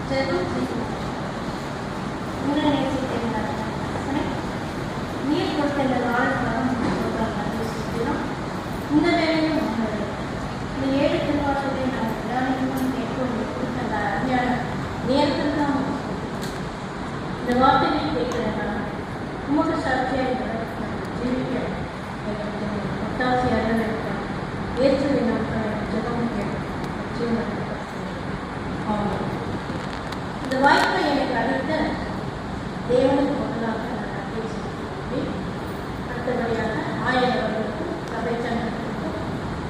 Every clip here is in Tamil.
ஜெபம் செய்வோம். உங்களை நேசிக்கிறார் நீர் கொடுத்த இந்த நாள் இந்த வேலையும் இந்த 7 திருவாசலை நான் விடாமல் கேட்போம். கொடுத்த அந்த அருமையான நேரத்தில் தான் இந்த வார்த்தைகளை கேட்கிறேன். உமக்கு சாட்சியாக ஜீவிக்க ஒத்தாசியாக இருக்கிறேன். ஏற்றுவை நாட்கள் ஜெபம் கேட்கிறேன். இந்த வாய்ப்பை எனக்கு அளித்த தேவனுக்கு முதலாக நான் பேசுகிறேன். அடுத்தபடியாக ஆயர்களுக்கும் சபை சங்கத்திற்கும்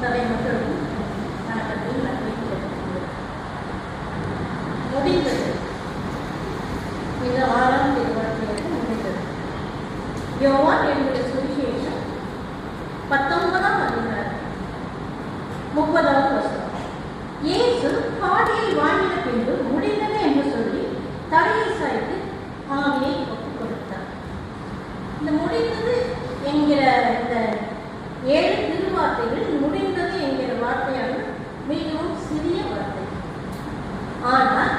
சபை மக்களுக்கும் நான் நன்றி தெரிவிக்கிறேன். முடிந்தது இந்த 6ஆம் திருவாசகத்தில் முடிந்தது. யோவான் என்னுடைய சுவிசேஷம் 19ஆம் அதிகாரம் 30வது வசனம். இயேசு பாடியை வாங்கின பின்பு முடிந்தது என்று சொல்லி தலையை சாய்த்து ஆவியை ஒப்புக் கொடுத்தார். இந்த முடிந்தது என்கிற இந்த 7 திருவார்த்தைகள் முடிந்தது என்கிற வார்த்தையாக மிகவும் சிறிய வார்த்தை. ஆனால்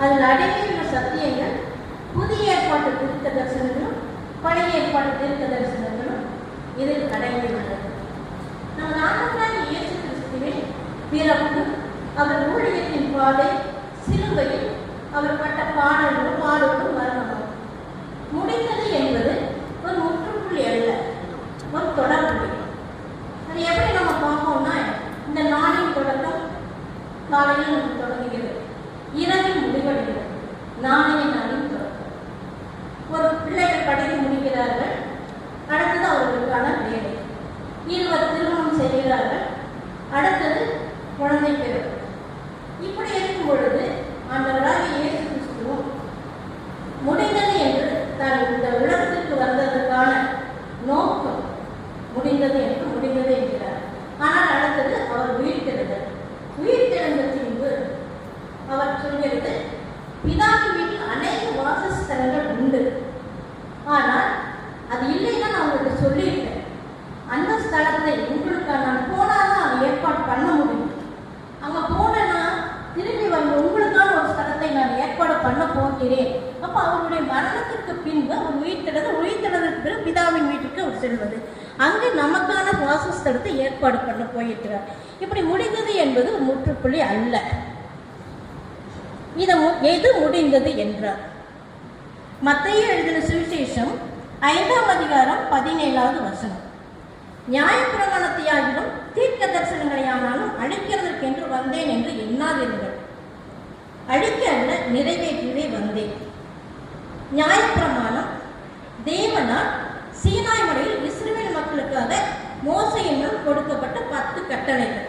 அதில் அடங்கியுள்ள சத்தியங்கள் புதிய ஏற்பாட்டு தீர்க்க தரிசனங்களும் பழைய ஏற்பாட்டு தீர்க்க தரிசனங்களும் இதில் அடங்கியுள்ளது. நம் ஆண்டவராகிய இயேசு கிறிஸ்துவின் பிறப்பு, அவர் ஊழியத்தின் பாதை, சிலுவையில் அவர் பட்ட பாடல்களும் மரணமும். முடிந்தது என்பது ஒரு முற்றுப்புள்ளி அல்ல, ஒரு தொடர்புள்ளி. அது எப்படி நம்ம பார்ப்போம்னா, இந்த நாளின் தொடக்கம் காலையில் நமக்கு தொடங்குகிறது, இரவில் முடிவடைகிறது. நாளைய நாளின் தொடக்கம். ஒரு பிள்ளைகள் படித்து முடிக்கிறார்கள், அடுத்தது அவர்களுக்கான வேலை. 20 திருமணம் செய்கிறார்கள், அடுத்தது குழந்தை பெறும். இப்படி இருக்கும் பொழுது ஆண்டவராகிய இயேசு கிறிஸ்துவும் முடிந்தது என்று தான் இந்த உலகத்திற்கு வந்ததற்கான நோக்கம் முடிந்தது என்று முடிந்தது என்கிறார். ஆனால் அடுத்தது அவர் உயிர்த்தெழுதல். உயிர்த்தெழுந்த பின்பு அவர் சொல்கிறது, பிதாவின் வீட்டில் அநேக வாசஸ்தலங்கள் உண்டு, ஆனால் அது இல்லைன்னா நான் உங்களுக்கு சொல்லியிருக்கேன். அந்த ஸ்தலத்தை உங்களுக்கு நான் போனாதான் அதை ஏற்பாடு பண்ண முடியும். அங்கே போனேன்னா திரும்பி வந்து உங்களுக்கான ஒரு ஸ்தலத்தை நான் ஏற்பாடு பண்ண போகிறேன். அப்போ அவருடைய மரணத்திற்கு பின்பு அவர் உயிர்த்தெழுதற்கு பிறகு பிதாவின் வீட்டுக்கு அவர் செல்வது, அங்கு நமக்கான வாசஸ்தலத்தை ஏற்பாடு பண்ண போயிருக்கிறார். இப்படி முடிந்தது என்பது ஒரு முற்றுப்புள்ளி அல்ல. எது முடிந்தது என்றார். மத்தேயு எழுதின சுவிசேஷம் 5ஆம் அதிகாரம் 17வது வசனம். நியாயப்பிரமாணத்தையாகிலும் தீர்க்க தரிசனங்களையானாலும் அழிக்கிறதற்கென்று வந்தேன் என்று எண்ணாதீர்கள், அழிக்க அல்ல நிறைவேற்றவே வந்தேன். நியாயப்பிரமாணம் தேவனால் சீனாய் மலையில் இஸ்ரவேல் மக்களுக்காக மோசேயினால் கொடுக்கப்பட்ட 10 கட்டளைகள்.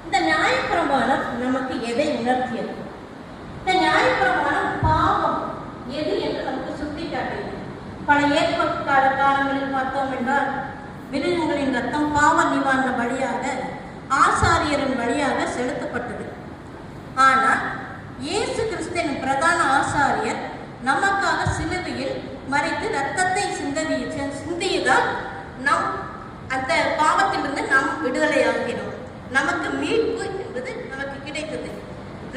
இந்த நியாயப்பிரமாணம் நமக்கு எதை உணர்த்தியது? இந்த நியாயப்பிரமாணம் பாவம் எது என்று நமக்கு சுட்டி காட்டியது. பல ஏற்பாடு காலங்களில் பார்த்தோம் என்றால் மிருகங்களின் ரத்தம் பாவ நிவாரண வழியாக ஆசாரியரின் வழியாக செலுத்தப்பட்டது. ஆனால் இயேசு கிறிஸ்துவின் பிரதான ஆசாரியர் நமக்காக சிலுவையில் மறித்து ரத்தத்தை சிந்தியதால் நம் அந்த பாவத்திலிருந்து நாம் விடுதலையாகிறோம். நமக்கு மீட்பு என்பது நமக்கு கிடைத்தது,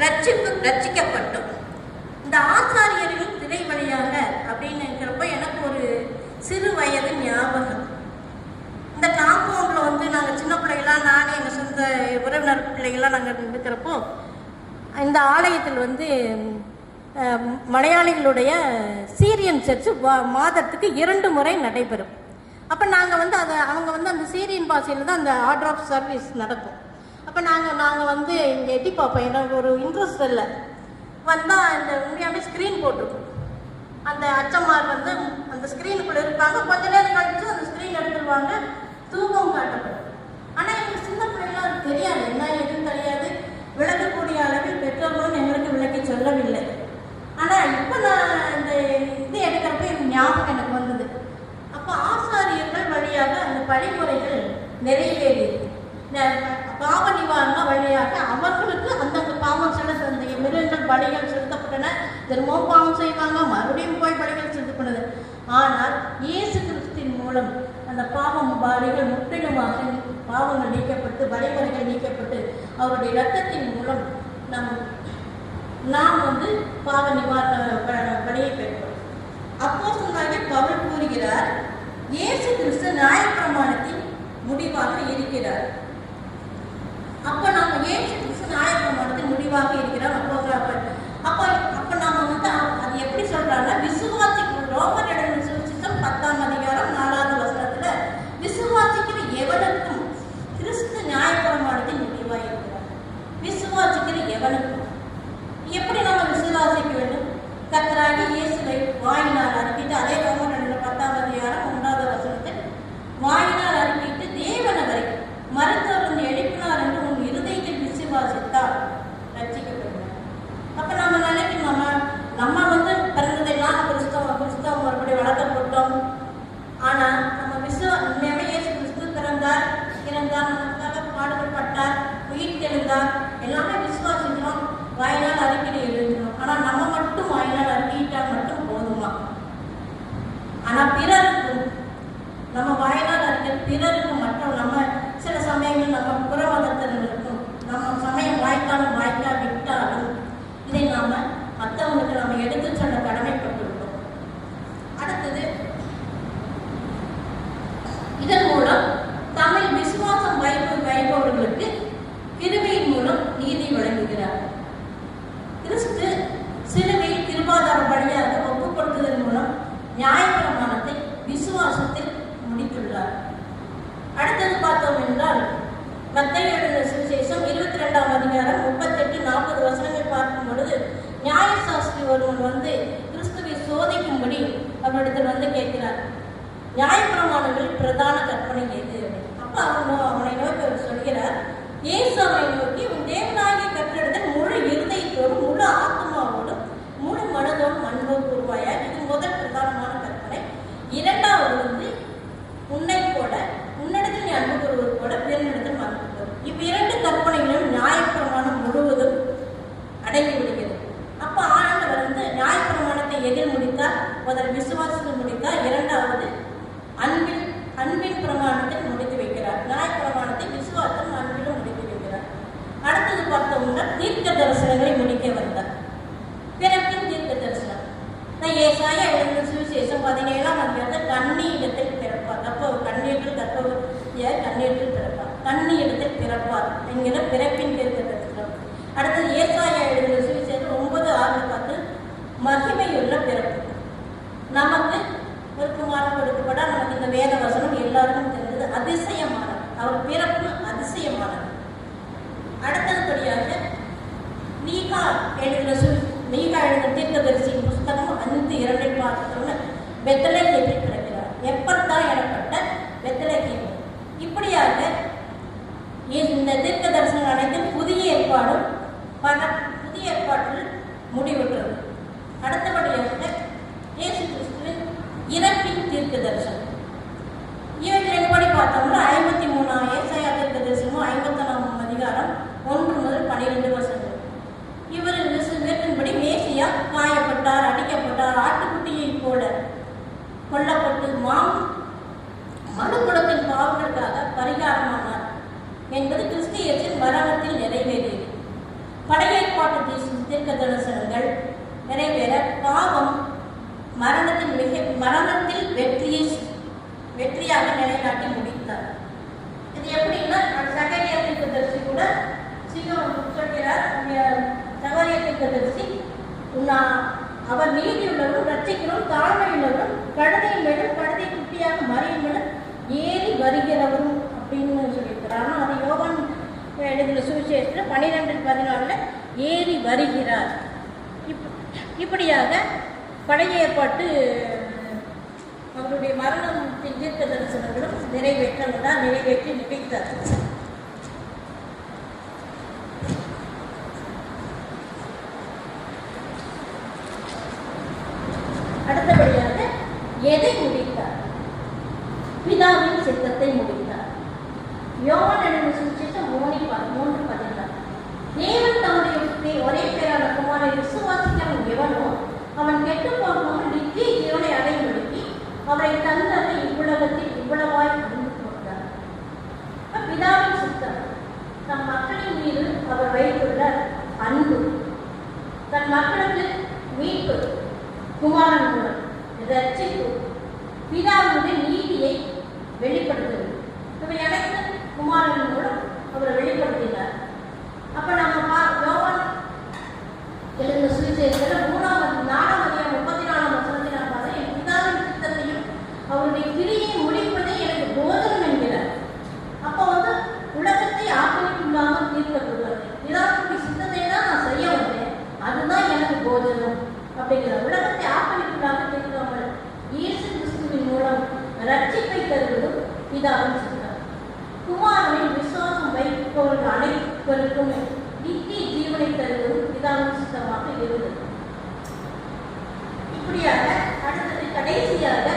ரட்சிக்கப்பட்டோம். இந்த ஆசாரியர்கள் திரை வழியாக அப்படின்னு இருக்கிறப்ப எனக்கு ஒரு சிறு வயது ஞாபகம். இந்த காம்பவுண்டில் வந்து நாங்கள் சின்ன பிள்ளைகளாம், நானே எங்கள் சொந்த உறவினர் பிள்ளைகளாம் நாங்கள் இருக்கிறப்போ இந்த ஆலயத்தில் வந்து மலையாளிகளுடைய சீரியன் சர்ச்சு மாதத்துக்கு 2 முறை நடைபெறும். அப்போ நாங்கள் வந்து அவங்க வந்து அந்த சீரியன் பாஷையில் தான் அந்த ஆர்டர் ஆஃப் சர்வீஸ் நடக்கும். அப்போ நாங்கள் வந்து இங்கே எட்டி பார்ப்போம். எனக்கு ஒரு இன்ட்ரெஸ்ட் இல்லை. வந்தால் இந்த உண்மையாகவே ஸ்க்ரீன் போட்டிருக்கும். அந்த அச்சம்மார் வந்து அந்த ஸ்க்ரீனுக்குள்ளே இருப்பாங்க. கொஞ்ச நேரம் கழிச்சு அந்த ஸ்க்ரீன் எடுத்துருவாங்க, தூக்கம் காட்டப்படும். ஆனால் எங்களுக்கு சின்ன பிள்ளைகளாம் தெரியாது, என்ன எதுவும் தெரியாது. விளக்கக்கூடிய அளவில் பெற்றோர்களும் எங்களுக்கு விளக்கி சொல்லவில்லை. ஆனால் இப்போ நான் இந்த இது எடுக்கிறப்ப எனக்கு ஞாபகம் எனக்கு வந்தது. அப்போ ஆசாரியர்கள் வழியாக அந்த வழிமுறைகள் நிறைவேறி இந்த பாவ நிவாரண வழியாக அவர்களுக்கு அந்தந்த பாவம் செலுத்த அந்த மிருகங்கள் பலிகள் செலுத்தப்பட்டன. திரும்பவும் பாவம் செய்வாங்க, மறுபடியும் போய் பலிகள் செலுத்தப்பட்டது. ஆனால் இயேசு கிறிஸ்துவின் மூலம் அந்த பாவம் பலிகள் முற்றிலுமாக பாவங்கள் நீக்கப்பட்டு வழிமுறைகள் நீக்கப்பட்டு அவருடைய இரத்தத்தின் மூலம் நம் நாம் பாவ நிவாரண பணியை பெற்றோம். அப்போஸ்தலனாகிய பவுல் கூறுகிறார், இயேசு கிறிஸ்து நியாயப்பிரமாணத்தின் முடிவாக இருக்கிறார். அப்ப நாம இயேசு கிறிஸ்து நியாயப்பிரமாணத்தின் முடிவாக இருக்கிறார். அப்ப நாம அது எப்படி சொல்றாங்கன்னா, விசுவாசிக்கிற ரோமர் எழுதின சுவிசேஷம் 10ஆம் அதிகாரம் 4வது வசனத்துல, விசுவாசிக்கிற எவனுக்கும் கிறிஸ்து நியாயப்பிரமாணத்தின் முடிவாக இருக்கிறார். விசுவாசிக்கிற எவனுக்கும் எப்படி நம்ம விசுவாசிக்க வேண்டும்? கர்த்தராகிய இயேசுவை வாயினால் அறிக்கையிட்டு, அதே ரோமர் எழுதின 10ஆம் அதிகாரம் 1வது வசனத்தில், வாயினால் அறிக்கையிட்டு தேவனவரை மருத்துவர் எழுப்பினார் என்று உன் இருதயத்தில் விசுவாசித்தால் ரட்சிக்கப்படும். அப்ப நம்ம நினைக்கணும், நம்ம பிறந்ததெல்லாம் கிறிஸ்தவம் மறுபடியும் வளர்க்கப்பட்டோம். ஆனா நம்ம உண்மையாவே இயேசு கிறிஸ்து பிறந்தார், இறந்தார், நமக்காக பாடுபட்டார், உயிர் தெழுந்தார், எல்லாமே விசுவாசிக்கிறோம், வாயினால் அறிக்கையை எழுதுகிறோம். ஆனா நம்ம மட்டும் வாயினால் அறிக்கையிட்டால் மட்டும் போதுமா? ஆனா பிறருக்கும் நம்ம வாயினால் அறிக்கை பிறருக்கும் மட்டும் நம்ம சில சமயங்கள் நம்ம புறமதத்தினருக்கும் நம்ம சமயம் வாய்க்காவிட்டாலும் இதை நாம மற்றவங்களுக்கு நம்ம எடுத்து சொல்ல கடமைப்பட்டிருக்கோம். அடுத்தது, இதன் மூலம் தமிழ் விசுவாசம் வைப்பவர்களுக்கு கிருபையின் மூலம் நீதி வழங்குகிறார். கிறிஸ்து சிலுவையில் கிருபாதார பலியாக ஒப்புக் கொடுத்ததன் மூலம் நியாயப்பிரமாணத்தை விசுவாசத்தில் முடித்துள்ளார். அடுத்தது பார்த்தோம் என்றால், மத்தேயு எழுதின சுவிசேஷம் 22ஆம் அதிகாரம் 38-40 வசனங்கள் பார்க்கும் பொழுது, நியாயசாஸ்திரி ஒருவன் கிறிஸ்துவை சோதிக்கும்படி அவரிடத்தில் கேட்கிறார், நியாயப்பிரமாணங்களில் பிரதான கற்பனை எது? அப்ப அவனை நோக்கி அவர் சொல்கிறார், இயேசு அவனை நோக்கி, உன் தேவனாகிய கர்த்தரிடத்தில் முழு இருதயத்தோடும் முழு ஆத்மாவோடும் முழு மனதோடும் அன்பு கூறுவாயா. இது முதல் பிரதானமான கற்பனை. இரண்டாவது உன்னை போல உன்னிடத்தில் நீ அன்பு கூறுவது போல பிறனிடத்தில் அன்பு கூறு. இவ்விரண்டு கற்பனைகளும் நியாயப்பிரமாணம் முழுவதும் அடங்கி விடுகிறது. அப்ப ஆண்டவர் நியாயப்பிரமாணத்தை எதில் முடித்தார்? முதல் விசுவாசத்தில் முடித்தார். இரண்டாவது அன்பின் பிரமாணத்தில் முடித்து வைக்கிறார். நியாயப்பிரமாணத்தை விசுவாசம் அன்பிலும் முடித்து வைக்கிறார். அடுத்தது பார்த்தோம்னா, தீர்க்க தரிசனங்களை முடிக்க வந்தார். பிறப்பின் தீர்க்க தரிசனம் ஏசாயா எழுதின சுவிசேஷம் 17ஆம் அதிகாரத்தில் கன்னியிடத்தில் பிறப்பார். அப்போ கண்ணீரில் கண்ணீரில் பிறப்பார், கன்னியிடத்தில் பிறப்பார் என்கிற பிறப்பின் தீர்க்க தரிசனம். அடுத்தது ஏசாயா எழுதின சுவிசேஷம் 9:6 மகிமையுள்ள பிறப்பு. நமக்கு ஒரு குமாரன் கொடுக்கப்பட நமக்கு இந்த வேத வசனம் எல்லாருக்கும் தெரிந்தது, அதிசயமானது. அவர் பிறப்பு அதிசயமானது. அடுத்ததுபடியாக நீகா எழுதின தீர்க்கதரிசியின் புஸ்தகம் 5:2 பார்த்தோம்னா, பெத்லகேமில் பிறக்கிறார். எப்பர்தா எனப்பட்ட பெத்லகேம். இப்படியாக இந்த தீர்க்க தரிசனம் அனைத்தும் புதிய ஏற்பாட்டில் முடிவுற்றது. அடுத்தபடியாக இயேசு கிறிஸ்துவின் இறப்பின் தீர்க்க தரிசனம். இவற்றில் எப்படி பார்த்தோம்னா, 53 ஏசாயா தீர்க்க தரிசனமும் 54ஆம் அதிகாரம் 1 முதல் 12 வசனங்கள். இவரின் வேற்றின்படி மேசியா காயப்பட்டார், அடிக்கப்பட்டார், ஆட்டுக்குட்டியை போல கொல்லப்பட்டு மனுக்குலத்தின் பாவங்களுக்காக பரிகாரமானார் என்பது கிறிஸ்தியத்தின் மரணத்தில் நிறைவேறியது. படையேற்பாட்டு தீர்க்க தரிசனங்கள் நிறைவேற பாவம் மரணத்தில் வெற்றியாக நிலைநாட்டி முடித்தார். இது எப்படின்னா, சகரியா தீர்க்கதரிசி கூட சொல்கிறார், சகரியா தீர்க்கதரிசி, அவர் நீதியுள்ளவரும் ரட்சிக்கிறவரும் தாழ்மையுள்ளவரும் கழுதையின் மேலும் கழுதை குட்டியாக மறியும் மேலும் ஏறி வருகிறவரும் அப்படின்னு சொல்லியிருக்கிறார். ஆனால் அது யோவான் எழுதின சுவிசேஷத்தில் 12:14 ஏறி வருகிறார். இப்படியாக பழைய ஏற்பாட்டு அவருடைய மரணத்தின் தீர்க்க தரிசனங்களும் நிறைவேற்றி முடித்தார். அடுத்தபடியாக எதை முடித்தார்? பிதாவின் சித்தத்தை முடித்தார். யோவான் எழுதின சுவிசேஷம் 3:16 தேவன் தம்முடைய ஒரே பேரான குமாரனை விசுவாசிக்கிறவன் எவனோ அவன் கெட்டு போகாமல் நித்திய ஜீவனை அடையும்படிக்கு அவரை தந்ததை இவ்வுலகத்தில் இவ்வளவாய் அன்பு கொண்டார். பிதாவின் சித்தம் தம் மக்களின் மீது அவர் வைத்துள்ள அன்பு, மக்களுக்கு மீட்பு குமாரன் மூலம், ரட்சிப்பு பிதாவுடைய நீதியை வெளிப்படுத்துவது. இவை அனைத்து குமாரன் மூலம் அவர் வெளிப்படுத்தினார். அப்ப நம்ம யோவான் எழுந்த சுவிசேஷத்துல 4ஆம் அதிகாரம் 34ஆம் வசனத்தை நான் பார்த்தேன். என் பிதாவின் சித்தத்தையும் அவருடைய கிரியை முடிப்பதே எனக்கு போதனம் என்கிறார். அப்போ உலகத்தை ஆக்கிரமிப்புள்ளாக தீர்க்கப்படுவார். பிதாவுடைய சித்தத்தை தான் நான் செய்ய வந்தேன், அதுதான் எனக்கு போதனம் அப்படிங்கிறார். உலகத்தை ஆக்கிரமிப்புள்ளாக தீர்க்காமல் இயேசு கிறிஸ்துவின் மூலம் ரட்சிப்பை தருவதும் பிதாவின் சித்தம். குமாரனின் விசுவாசம் வைப்பவர்கள் அனைவருக்கும் நித்திய ஜீவனை தருவதும் பிதாவின் சித்தமாக இருந்தது. இப்படியாக அடுத்தது கடைசியாக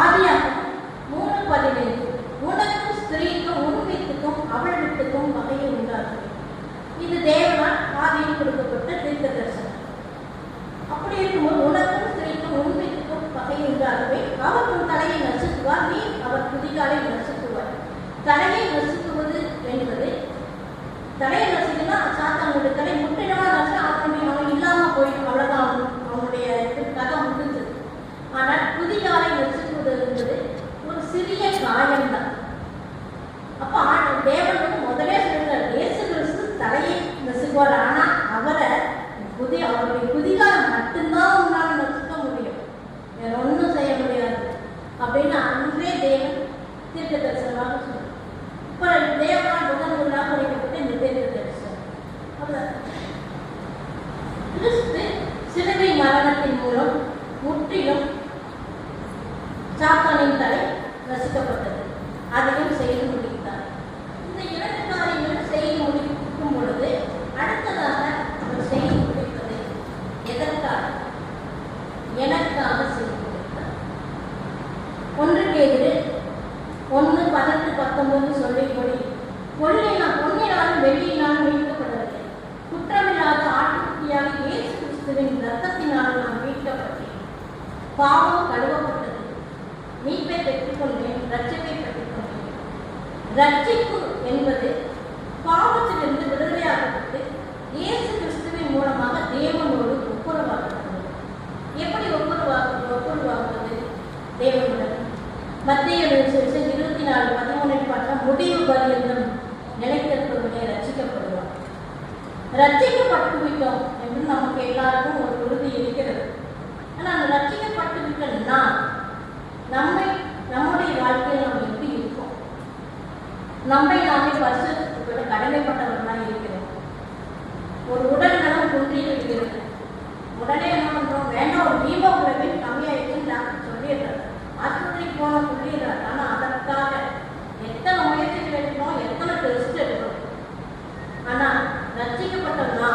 ஆதியாகமம் 3:15 உனக்கும் ஸ்திரீக்கும் உன் வீட்டுக்கும் அவள் வீட்டுக்கும் வகையை உண்டாகும். இது தேவனால் ஆதியில் கொடுக்கப்பட்ட தீர்க்க தரிசனம். அப்படி இருக்கும்போது உனக்கும் ஸ்திரீக்கும் உன் வீட்டுக்கும் வகையை உண்டாகவே அவர் உன் தலையை நசுக்குவார், நீ அவர் குதிகாலை நசுக்குவார். தலையை நசுக்குவது என்பது தலையை நசுக்குன்னா சாத்தானுடைய தலை முற்றிலுமா நசு அவன் இல்லாம போயிடும், அவ்வளவுதான் அவனுடைய கதை முடிஞ்சது. ஆனால் குதிகாலை நசுக்குவது என்பது ஒரு சிறிய காயம்தான். அப்ப தேவன் முதலே சொல்றார், இயேசு கிறிஸ்து தலையை நசுக்குவார், ஆனா அவருடைய குதிகாலம் மட்டும்தான் உன்னால நசுக்க முடியும், வேற ஒன்றும் செய்ய முடியாது அப்படின்னு அன்றே தேவன் தீர்க்க தரிசனமாக சொல்றார். இப்ப தேவனால் முதலாக உரைக்கப்பட்ட இந்த தீர்க்க தரிசனம் கிறிஸ்து சிலுவை மரணத்தின் மூலம் முற்றிலும் சாத்தானின் தலை நசுக்கப்பட்டது. அதையும் செய்து முடித்தார். இந்த 2 காரியங்கள் செய்து முடிக்கும் பொழுது அடுத்ததாக அவர் செய்து முடிப்பது எதற்காக? எனக்காக செய்து முடித்தார். 1 பேதுரு 1:18-19 சொல்லிப்படி பொன்னினாலும் வெள்ளியினாலும் மீட்கப்படவில்லை, குற்றமில்லாத ஆட்டுக்குட்டியாக இயேசு கிறிஸ்துவின் இரத்தத்தினால் நாம் மீட்கப்பட்டேன். பாவம் கழுவப்பட்டது, மீட்பை பெற்றுக்கொண்டேன், ரட்சிப்பை பெற்றுக்கொண்டேன். ரட்சிப்பு என்பது பாவத்திலிருந்து விடுதலையாகப்பட்டு இயேசு கிறிஸ்துவின் மூலமாக தேவனோடு ஒப்புரவாகிறது. எப்படி ஒப்புரவாகுவது? தேவனுடன் மத்திய 24:13 பார்த்தா முடிவு பரியந்தம் நிலைத்திருப்பவனே ரட்சிக்கப்படுவார். ரட்சிக்கப்பட்டு விட்டோம் என்று நமக்கு எல்லாருக்கும் ஒரு உறுதி இருக்கிறது. ஆனால் அந்த ரட்சிக்கப்பட்டு விட்டோம்னா நம்முடைய வாழ்க்கையில் நம்ம எப்படி இருக்கோம்? நம்மை நாமே பரிசுத்தோட கடமைப்பட்டவர்களாக இருக்கிறோம். ஒரு உடல் நலம் குன்றியிருக்கிறது, உடனே என்ன பண்றோம்? வேண்டாம், ஒரு ஹீமோகுளோபின் கம்மியாயிடுச்சுன்னு டாக்டர் சொல்லிடுறாரு, ஆஸ்பத்திரிக்கு போன சொல்லிடுறாரு. ஆனா அதற்காக எத்தனை முயற்சிகள் எடுக்கணும், எத்தனை டெஸ்ட் எடுக்கணும். ஆனா ரட்சிக்கப்பட்டோம்னா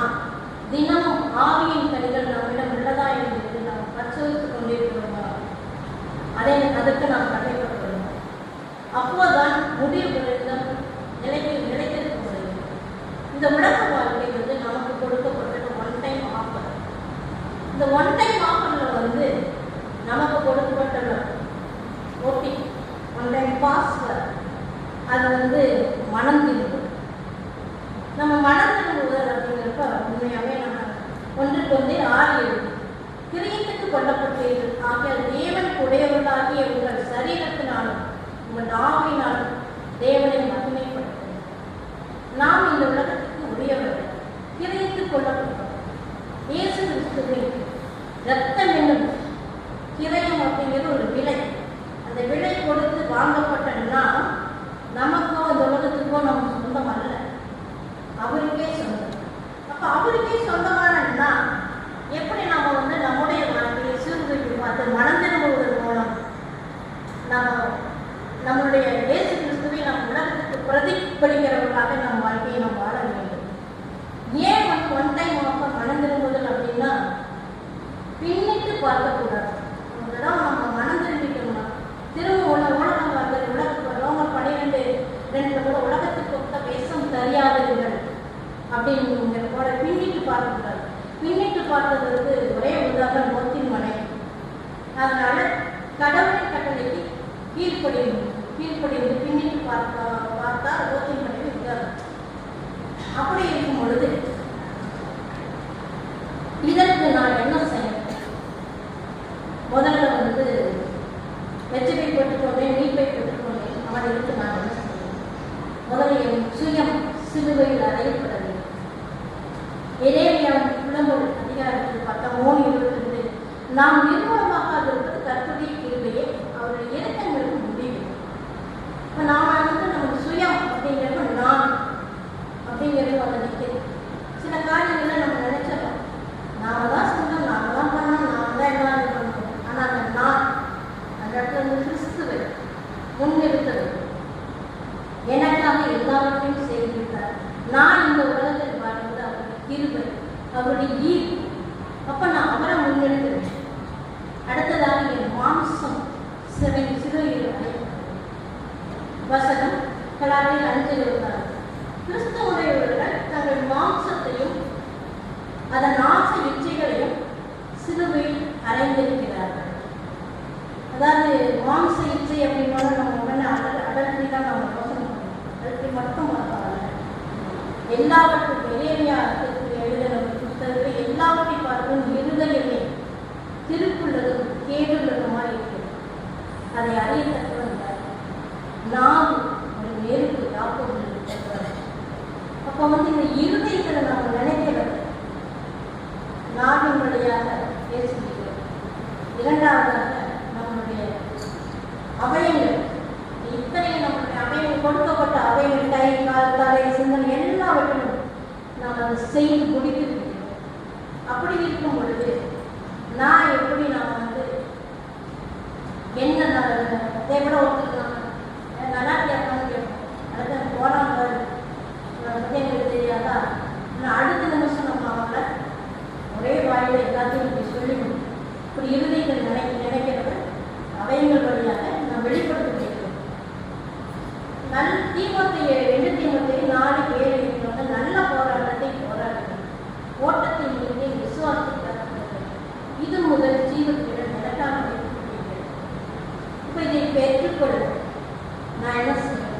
தினமும் ஆவியின் கனிகள் நம்மிடம் உள்ளதா என்று நாம் பரிசோதித்துக் கொண்டிருக்கிறோம். அதற்கு நாம் கடைப்பட்டுள்ளோம். அப்போதான் முடிவு நிலைத்திருக்க முடியும். இந்த உலக வாழ்க்கை நமக்கு கொடுக்கப்பட்ட ஒன் டைம் ஆஃபர். இந்த ஒன் டைம் ஆஃபர்ல நமக்கு கொடுக்கப்பட்ட ஓட்டி ஒன் டைம் பாஸ்வர் அது மனம் திரும்பும். நம்ம மனம் திரும்புதல் அப்படிங்கிறப்ப உண்மையாவே நம்ம 1 கிரியத்துக்கு கொல்லப்பட்டீர்கள் ஆகிய தேவன் உடையவர்களாகிய உங்கள் சரீரத்தினாலும் உங்கள் ஆவியினாலும் தேவனை மகிமைப்படுத்த நாம் இந்த உலகத்துக்கு உடையவர்கள், கிரியத்துக்கு கொல்லப்பட்டோம். இயேசு கிறிஸ்துவின் ரத்தம் என்னும் கிரயம் அப்படிங்கிறது ஒரு விலை. அந்த விலை கொடுத்து வாங்கப்பட்டோம்னா நமக்கோ இந்த உலகத்துக்கோ நம்ம சொந்தம் அல்ல, அவருக்கே சொந்தம். அப்ப அவருக்கே சொந்தமானன்னா எப்படி நாம நம்முடைய வாழ்க்கையை சீர்தூக்கி பார்த்து மனம் திரும்புவதன் மூலம் நம்மளுடைய இயேசு கிறிஸ்துவை நம் உலகத்துக்கு பிரதிபலிக்கிறவர்களாக நம் வாழ்க்கையை நாம் வாழ வேண்டும். ஏன் ஒன் டைம் ஆஃபர் மனம் திரும்புதல் அப்படின்னா பின்னிட்டு பார்க்கக்கூடாது. ஒரு தடவை நம்ம மனம் திரும்பிட்டோம்னா திரும்ப உலகம் பார்த்தது ரோமர் 12:2 கூட உலகத்துக்கு ஒத்த வேஷம் தெரியாதவர்கள் அப்படிங்கிற போல பின்னிட்டு பார்க்கக்கூடாது. பின்னிட்டு பார்த்தது ஒரே உதாரணம் லோத்தின் மனைவி. அதனால கடவுளின் கட்டளைக்கு கீழ்ப்படிந்து பின்னிட்டு பார்த்தா லோத்தின் மனைவி உதாரணம். அப்படி இருக்கும் பொழுது இதற்கு நான் என்ன செய்யணும்? முதல்ல வெற்றிலை போட்டுக்கொண்டே மீட்பை பெற்றுக்கொண்டே அவர்களுக்கு நான் என்ன செய்யணும்? முதல்ல என் சுயம் சிலுவையில் அறையப்பட வேண்டும். எரேமியா புலம்பல் அதிகாரத்தில் 13:22 நாம் நிர்மூலமாக இருப்பது கர்த்தருடைய கிருபையே, அவருடைய இரக்கங்களுக்கு முடிவு. இப்போ நாம நம்ம சுயம் அப்படிங்கிறது நான் அப்படிங்கிறது நிற்கிறது. சில காரியங்களை நம்ம நினைச்சிடலாம், நாம தான் சொந்தம், நாம தான் பண்ணோம், நாம தான் எல்லாம் இது பண்ணணும். ஆனால் அந்த நான் அந்த இடத்துல கிறிஸ்துவை முன்னிறுத்தது. எனக்காக எல்லாவற்றையும் செய்திருக்கிறார். நான் இந்த உலகத்தில் வாழ்வது அவருடைய கிருபை, அவருடைய ஈர்ப்பு. அப்ப நான் அவரை முன்னெடுக்கிறேன். அடுத்ததாக என் மாம்சம் சிலுவையில் வசனம் கலாத்தில் 5:26 கிறிஸ்தவனுடையவர்கள் தங்கள் மாம்சத்தையும் அதன் ஆசை இச்சைகளையும் சிலுவையில் அறைந்திருக்கிறார்கள். அதாவது மாம்ச இச்சை அப்படின்னா நம்ம உடனே அடல்ட்ரி தான் நம்ம யோசனை பண்ணணும். அடல்ட்ரி மட்டும் பார்த்தாங்க. எல்லாவற்றுக்கும் எரேமியாவுக்கு எழுதின புத்தகத்தை எல்லாவற்றையும் பார்க்கும் இருதயமே திருப்புள்ளதும் கேடுள்ளதுமா இருக்கிறது. அதை அறியத்தக்கவன் நாம் ஒரு நெருப்பு யாக்கோபு. அப்போ இந்த இருதயத்தில் நாம் நினைக்கிறது நாவின் வழியாக பேசுகிறோம். இரண்டாவதாக நம்முடைய அவயங்கள், இத்தனையும் நம்முடைய அவயங்கள் கொடுக்கப்பட்ட அவயங்கள், கை கால் தலை சிந்தனை எல்லாவற்றிலும் நாம் அதை செய்து முடித்திருக்கிறோம். அப்படி இருக்கும் பொழுது நான் எப்படி நாம் என்ன அதே கூட ஒருத்தர் நல்லா கேட்கணும்னு கேட்போம். அடுத்து போனாங்க பற்றி எங்களுக்கு தெரியாதா? அடுத்த நிமிஷம் நம்ம அவங்கள ஒரே வாயில எல்லாத்தையும் இப்படி சொல்லிக்கணும். இப்படி இருதயங்கள் நினைக்கிறத அவயங்கள் வழியாக நான் வெளிப்படுத்த முடியும். தீமோத்தேயு 2 தீமோத்தேயு 4:7 நல்ல போராட்டத்தை போராடுங்கள், ஓட்டத்தை முடிந்து விசுவாசத்தை இது முதல் ஜீவத்திட நிலக்காமல். இப்போ இதை பெற்றுக்கொள்ள நான் என்ன செய்யணும்?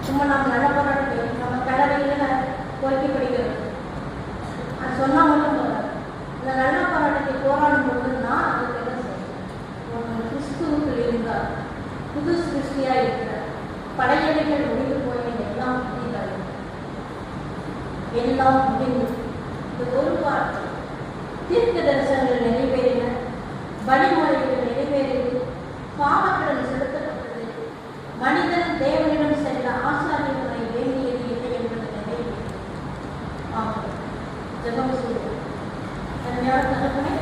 சும்மா நம்ம நல்ல போராட்டம் நம்ம கடவுளில் கோரிக்கை படிக்கிறது அது சொன்னால் மட்டும் போராடும். இந்த நல்ல போராட்டத்தை போராடும் போது நான் அதுக்கு என்ன செய்யணும்? கிறிஸ்துவுக்குள் இருந்தால் புது சிருஷ்டியாக இருக்கிறார். படையெடுகள் முடிந்து போய் எல்லாம் முடிந்தார், எல்லாம் முடிந்து. இந்த ஒரு வார்த்தை தீர்க்க தரிசனங்கள் நிறைவேறின, வழிமுறைகள் நிறைவேறியது, பாவக்கடன் செலுத்தப்பட்டது, மனிதன் தேவனிடம் சென்ற ஆசாரியர்களை வேண்டியது இல்லை என்பது நிறைவேறியது. ஆமாம், ஜெபம் செய்வோம். தன்மையான தகவலை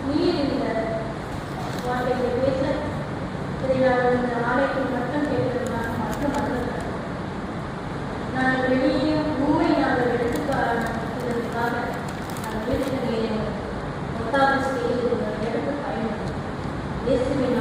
நீர் இந்த வாழ்க்கையை பேச இதை நான் இந்த ஆலயத்தில் மட்டும் கேட்கிறதுனால மட்டும் அல்ல, நான் வெளியே உண்மை நாங்கள் எடுத்துக்காக அந்த வீட்டுக்கு ஒத்தாது செய்து எடுத்து பயன்படும் இயேசுவின்